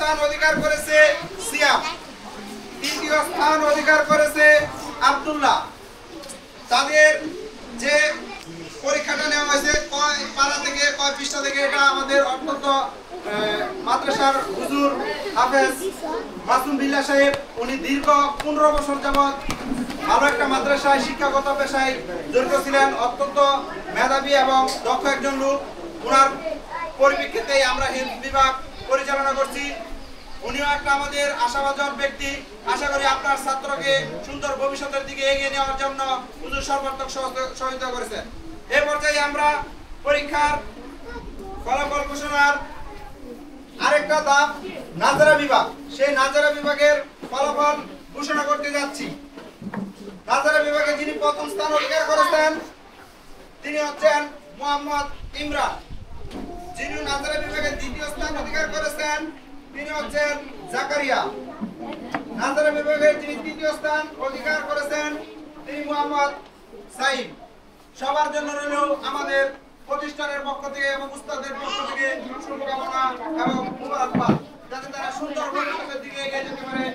স্থান অধিকার করেছে সিয়াম, তৃতীয় স্থান অধিকার করেছে আব্দুল্লাহ। তাদের যে পরীক্ষাটা নেওয়া হয়েছে কয় পারা থেকে কয় পৃষ্ঠা থেকে, এটা আমাদের অত্যন্ত মাদ্রাসার হুজুর হাফেজ মাসুম বিল্লাহ সাহেব, উনি দীর্ঘ 15 বছর যাবৎ ভালো একটা মাদ্রাসায় শিক্ষাগত পেশায় জড়িত ছিলেন, অত্যন্ত মেধাবী এবং দক্ষ একজন লোক। ওনার পরিপ্রেক্ষিতেই আমরা হিফজ বিভাগ পরিচালনা করছি। উনিও একটা আমাদের আশাবাদী ব্যক্তি। আশা করি আপনার ছাত্রকে সুন্দর ভবিষ্যতের দিকে এগিয়ে নেওয়ার জন্য হুজুর সর্বাত্মক সহযোগিতা করেছেন। এই পর্যায়ে আমরা পরীক্ষার ফলাফল ঘোষণার আরেকটা ধাপ নাজারা বিভাগ, সেই নাজারা বিভাগের ফলাফল ঘোষণা করতে যাচ্ছি। নাজারা বিভাগে যিনি প্রথম স্থান অধিকার করেছেন তিনি হচ্ছেন মোহাম্মদ ইমরান। যিনি নাজারা বিভাগে দ্বিতীয় স্থান অধিকার করেছেন তিনি হচ্ছেন জাকারিয়া। নাজারা বিভাগে যিনি তৃতীয় স্থান অধিকার করেছেন তিনি মোহাম্মদ সাইম। সবার জন্য রইল আমাদের প্রতিষ্ঠানের পক্ষ থেকে এবং উস্তাদের পক্ষ থেকে শুভকামনা এবং মুবারকবাদ, যাতে তারা সুন্দর ভবিষ্যতের দিকে এগিয়ে যেতে পারে।